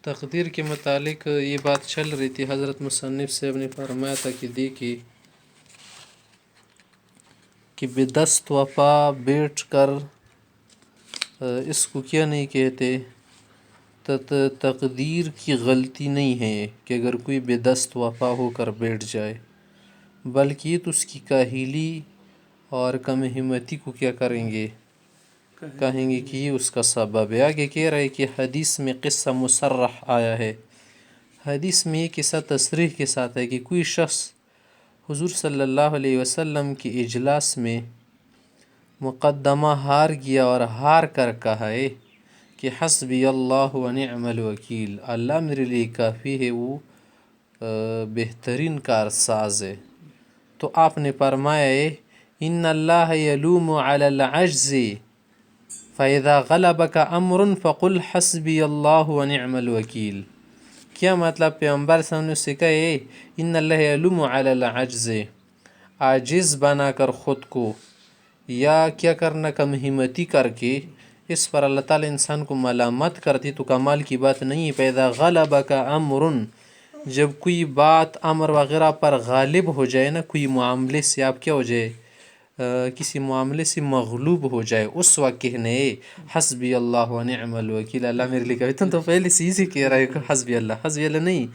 تقدیر کے متعلق یہ بات چل رہی تھی، حضرت مصنف صاحب نے فرمایا تھا کہ دیکھیے کہ بدست وفا بیٹھ کر اس کو کیا نہیں کہتے، تقدیر کی غلطی نہیں ہے کہ اگر کوئی بدست وفا ہو کر بیٹھ جائے، بلکہ یہ تو اس کی کاہلی اور کم ہمتی کو کیا کریں گے، کہیں گے کہ یہ اس کا سبب ہے۔ آگے کہہ رہے کہ حدیث میں قصہ مصرح آیا ہے، حدیث میں یہ قصہ تصریح کے ساتھ ہے کہ کوئی شخص حضور صلی اللہ علیہ وسلم کی اجلاس میں مقدمہ ہار گیا اور ہار کر کہا ہے کہ حسبی اللہ و نعم الوکیل، اللہ میرے لیے کافی ہے، وہ بہترین کارساز ہے۔ تو آپ نے فرمایا ہے ان اللہ یلوم علی العجز فاذا غلبک امر فقل حسبی اللہ و نعم الوکیل۔ کیا مطلب پیغمبر صلی اللہ علیہ وسلم سے کہے ان اللہ یلوم علی العجز، عاجز بنا کر خود کو یا کیا کرنا کم ہمتی کر کے اس پر اللہ تعالیٰ انسان کو ملامت کرتی تو کمال کی بات نہیں ہے۔ فاذا غلبک امر، جب کوئی بات امر وغیرہ پر غالب ہو جائے نا، کوئی معاملے سے آپ کیا ہو جائے، کسی معاملے سے مغلوب ہو جائے، اس وقت کہنے حسبی اللہ و نعم الوکیل، اللہ میرے لیے کہے۔ تم تو پہلے سے اسی کہہ رہے ہو حسبی اللہ نہیں،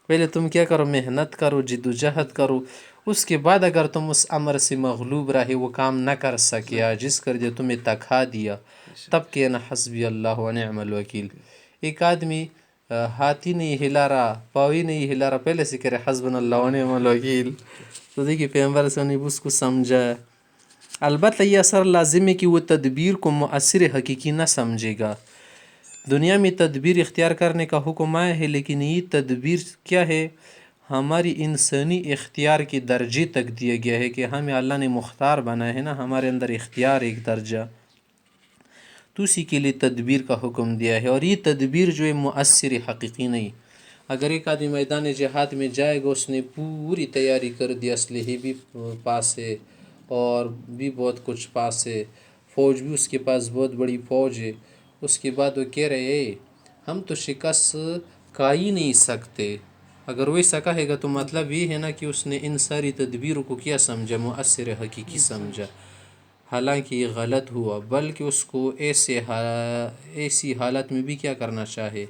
پہلے تم کیا کرو، محنت کرو، جد و جہد کرو، اس کے بعد اگر تم اس امر سے مغلوب رہے، وہ کام نہ کر سکے، عاجز کر دیا، تمہیں تکھا دیا، تب کہنا حسبی اللہ و نعم الوکیل۔ ایک آدمی ہاتھی نہیں ہلا رہا، پاوی نہیں ہلا رہا، پہلے سے کہہ رہے حسبنا اللہ و نعم الوکیل، تو دیکھیے پیغمبر صلی اللہ علیہ وسلم نے اس کو سمجھا۔ البتہ یہ اثر لازم ہے کہ وہ تدبیر کو مؤثر حقیقی نہ سمجھے گا۔ دنیا میں تدبیر اختیار کرنے کا حکم آیا ہے، لیکن یہ تدبیر کیا ہے، ہماری انسانی اختیار کے درجے تک دیا گیا ہے کہ ہمیں اللہ نے مختار بنایا ہے نا، ہمارے اندر اختیار ایک درجہ، تو اسی کے لیے تدبیر کا حکم دیا ہے، اور یہ تدبیر جو ہے مؤثر حقیقی نہیں۔ اگر ایک آدمی میدان جہاد میں جائے گا، اس نے پوری تیاری کر دی، اسلحے بھی پاس ہے اور بھی بہت کچھ پاس ہے، فوج بھی اس کے پاس بہت بڑی فوج ہے، اس کے بعد وہ کہہ رہے ہیں ہم تو شکست کھا ہی نہیں سکتے، اگر وہ ایسا کہے گا تو مطلب یہ ہے نا کہ اس نے ان ساری تدبیروں کو کیا سمجھا، مؤثر حقیقی سمجھا، حالانکہ یہ غلط ہوا۔ بلکہ اس کو ایسی حالت میں بھی کیا کرنا چاہے،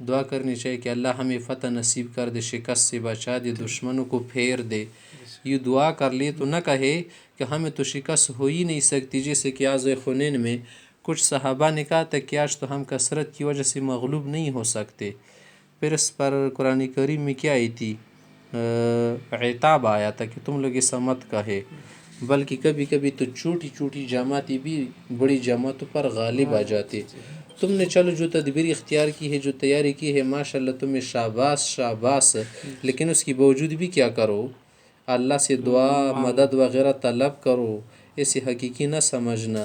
دعا کرنی چاہیے کہ اللہ ہمیں فتح نصیب کر دے، شکست سے بچا دے، دشمنوں کو پھیر دے۔ یہ دعا کر لی تو نہ کہے کہ ہمیں تو شکست ہو ہی نہیں سکتی، جیسے کہ غزوہ حنین میں کچھ صحابہ نے کہا تھا کہ آج تو ہم کثرت کی وجہ سے مغلوب نہیں ہو سکتے، پھر اس پر قرآن کریم میں کیا آئی تھی، عتاب آیا تھا کہ تم لوگ ایسا مت کہے، بلکہ کبھی کبھی تو چھوٹی چھوٹی جماعتیں بھی بڑی جماعتوں پر غالب آ جاتے۔ تم نے چلو جو تدبیر اختیار کی ہے، جو تیاری کی ہے، ماشاءاللہ تمہیں شاباش شاباش، لیکن اس کی باوجود بھی کیا کرو، اللہ سے دعا مدد وغیرہ طلب کرو، اسے حقیقی نہ سمجھنا۔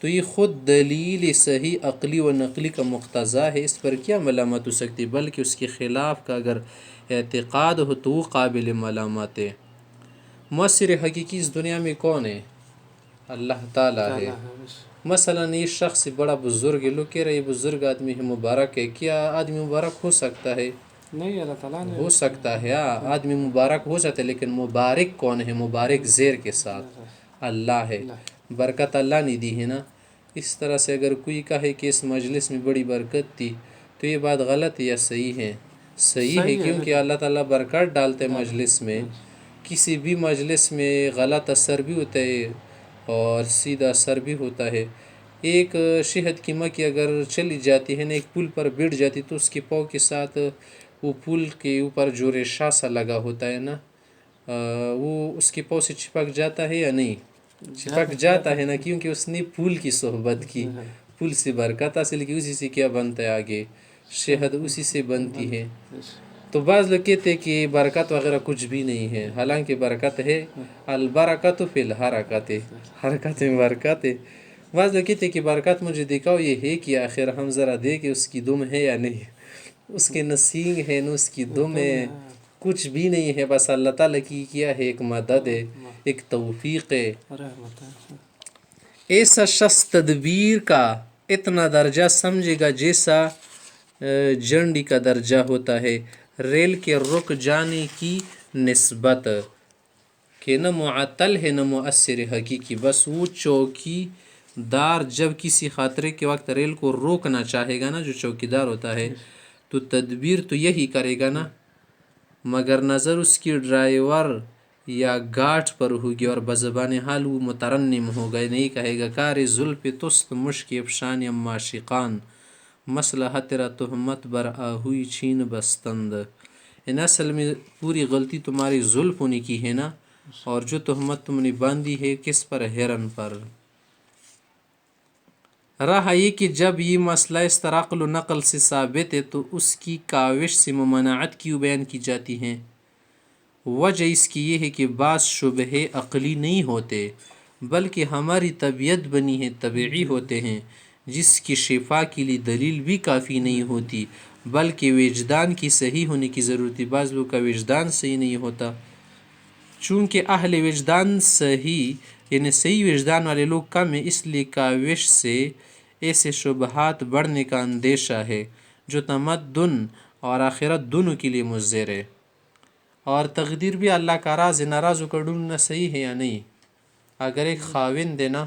تو یہ خود دلیل صحیح عقلی و نقلی کا مقتضا ہے، اس پر کیا ملامت ہو سکتی، بلکہ اس کے خلاف کا اگر اعتقاد ہو تو وہ قابل ملامت ہے۔ مؤثر حقیقی اس دنیا میں کون ہے؟ اللہ تعالیٰ ہے۔ مثلا یہ شخص بڑا بزرگ ہے، لوگ کہہ رہے ہیں بزرگ آدمی ہے، مبارک ہے، کیا آدمی مبارک ہو سکتا ہے؟ نہیں، اللہ تعالیٰ نے ہو سکتا ہے، آدمی مبارک ہو سکتا ہے، لیکن مبارک کون ہے؟ مبارک زیر کے ساتھ اللہ ہے، برکت اللہ نے دی ہے نا۔ اس طرح سے اگر کوئی کہے کہ اس مجلس میں بڑی برکت تھی تو یہ بات غلط ہے یا صحیح ہے؟ صحیح ہے، کیونکہ اللہ تعالیٰ برکت ڈالتے ہیں مجلس میں۔ کسی بھی مجلس میں غلط اثر بھی ہوتا ہے اور سیدھا اثر بھی ہوتا ہے۔ ایک شہد کی مکھی اگر چلی جاتی ہے نا، ایک پل پر بیٹھ جاتی تو اس کے پاؤں کے ساتھ وہ پل کے اوپر جو ریشہ سا لگا ہوتا ہے نا، وہ اس کے پاؤں سے چپک جاتا ہے یا نہیں؟ چپک جاتا ہے نا، کیونکہ اس نے پھول کی صحبت کی، پھول سے برکت حاصل کی، اسی سے کیا بنتا ہے آگے، شہد اسی سے بنتی ہے۔ تو بعض لوگ کہتے ہیں کہ برکت وغیرہ کچھ بھی نہیں ہے، حالانکہ برکت ہے، البرکت فی الحرکت، حرکت میں برکت ہے۔ بعض لوگ کہتے ہیں کہ برکت مجھے دکھاؤ، یہ ہے کہ آخر ہم ذرا دیکھیں اس کی دم ہے یا نہیں، اس کے نسینگ ہے نا، اس کی دم ہے، کچھ بھی نہیں ہے، بس اللہ تعالیٰ کی کیا ہے، ایک مدد ہے، ایک توفیق ہے۔ ایسا شخص تدبیر کا اتنا درجہ سمجھے گا جیسا جھنڈی کا درجہ ہوتا ہے، ریل کے رک جانے کی نسبت، کہ نہ معطل ہے نہ مؤثر حقیقی. بس وہ چوکی دار جب کسی خطرے کے وقت ریل کو روکنا چاہے گا نا، جو چوکی دار ہوتا ہے، تو تدبیر تو یہی کرے گا نا، مگر نظر اس کی ڈرائیور یا گاٹھ پر ہوگی اور بزبان حال وہ مترنم ہوگا، نہیں کہے گا کار زلف تست مشک افشان اما شقان مصلحت را تہمت بر آہوئی چھین بستند. ان اصل میں پوری غلطی تمہاری زلفوں نے کی ہے نا، اور جو تہمت تم نے باندھی ہے کس پر؟ ہرن پر. رہا یہ کہ جب یہ مسئلہ اس طرح عقل و نقل سے ثابت ہے تو اس کی کاوش سے ممانعت کیوں بیان کی جاتی ہیں؟ وجہ اس کی یہ ہے کہ بعض شبہے عقلی نہیں ہوتے بلکہ ہماری طبیعت بنی ہے، طبیعی ہوتے ہیں، جس کی شفا کے لیے دلیل بھی کافی نہیں ہوتی بلکہ وجدان کی صحیح ہونے کی ضرورت ہے. بعض لوگ کا وجدان صحیح نہیں ہوتا، چونکہ اہل وجدان صحیح یعنی صحیح وجدان والے لوگ کم ہیں، اس لیے کاوش سے ایسے شبہات بڑھنے کا اندیشہ ہے جو تمدن اور آخرت دونوں کے لیے مضر ہے. اور تقدیر بھی اللہ کا راز ہے، ناراضوں کا ڈھونڈنا صحیح ہے یا نہیں؟ اگر ایک خاوند ہے نا،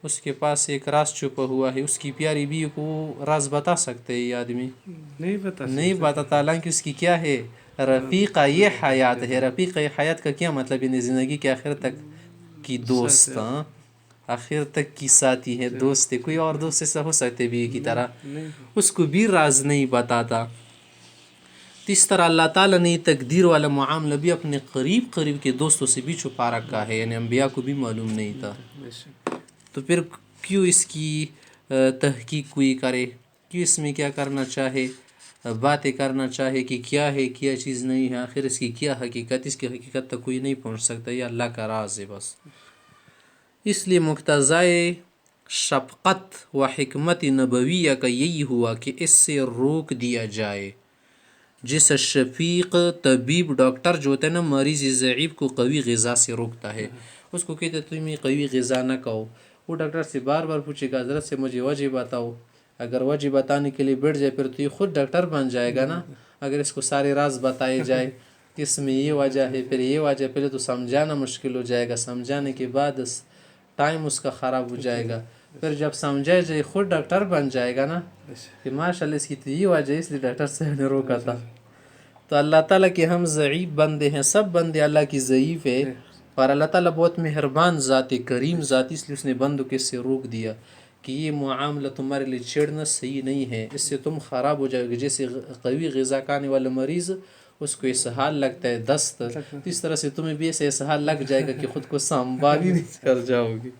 اس کے پاس ایک راز چھپا ہوا ہے، اس کی پیاری بیوی کو وہ راز بتا سکتے ہے یہ آدمی؟ نہیں بتاتا، حالانکہ اس کی کیا ہے؟ رفیقہ یہ حیات ہے. رفیقہ یہ حیات کا کیا مطلب؟ یعنی زندگی کے آخر تک کی دوست، آخر تک کی ساتھی ہے، دوست ہے. کوئی اور دوست ایسا ہو سکتے بیوی کی طرح، اس کو بھی راز نہیں بتاتا. تو اس طرح اللہ تعالیٰ نے تقدیر والا معاملہ بھی اپنے قریب کے دوستوں سے بھی چھپا رکھا ہے، یعنی انبیاء کو بھی معلوم نہیں تھا. تو پھر کیوں اس کی تحقیق کوئی کرے؟ کیوں اس میں کیا کرنا چاہے، باتیں کرنا چاہے کہ کیا ہے کیا چیز نہیں ہے، آخر اس کی کیا حقیقت؟ اس کی حقیقت تک کوئی نہیں پہنچ سکتا، یہ اللہ کا راز ہے بس. اس لیے مقتضائے شفقت و حکمت نبویہ کا یہی ہوا کہ اس سے روک دیا جائے. جس شفیق طبیب ڈاکٹر جو ہوتا ہے نا، مریض ضعیف کو قوی غذا سے روکتا ہے، اس کو کہتے تم یہ قوی غذا نہ کھاؤ. وہ ڈاکٹر سے بار بار پوچھے گا حضرت سے مجھے وجہ بتاؤ. اگر وجہ بتانے کے لیے بیٹھ جائے پھر تو یہ خود ڈاکٹر بن جائے گا نا. اگر اس کو سارے راز بتائے جائے کہ اس میں یہ وجہ ہے پھر یہ وجہ، پہلے تو سمجھانا مشکل ہو جائے گا، سمجھانے کے بعد ٹائم اس کا خراب ہو جائے گا. پھر جب سمجھائے جائے خود ڈاکٹر بن جائے گا نا کہ ماشاء اللہ اس کی تو یہ وجہ ہے، اس لیے ڈاکٹر صاحب نے روکا تھا. تو اللہ تعالیٰ کے ہم ضعیف بندے ہیں، سب بندے اللہ کی ضعیف ہے، اور اللہ تعالیٰ بہت مہربان ذات، کریم ذات، اس لیے اس نے بندوں کے سے روک دیا کہ یہ معاملہ تمہارے لیے چھیڑنا صحیح نہیں ہے، اس سے تم خراب ہو جائے گے. جیسے قوی غذا کھانے والا مریض اس کو اسہال لگتا ہے، دست، اس طرح سے تمہیں بھی ایسے اسہال لگ جائے گا کہ خود کو سنبھال ہی نہیں کر جاؤ گے.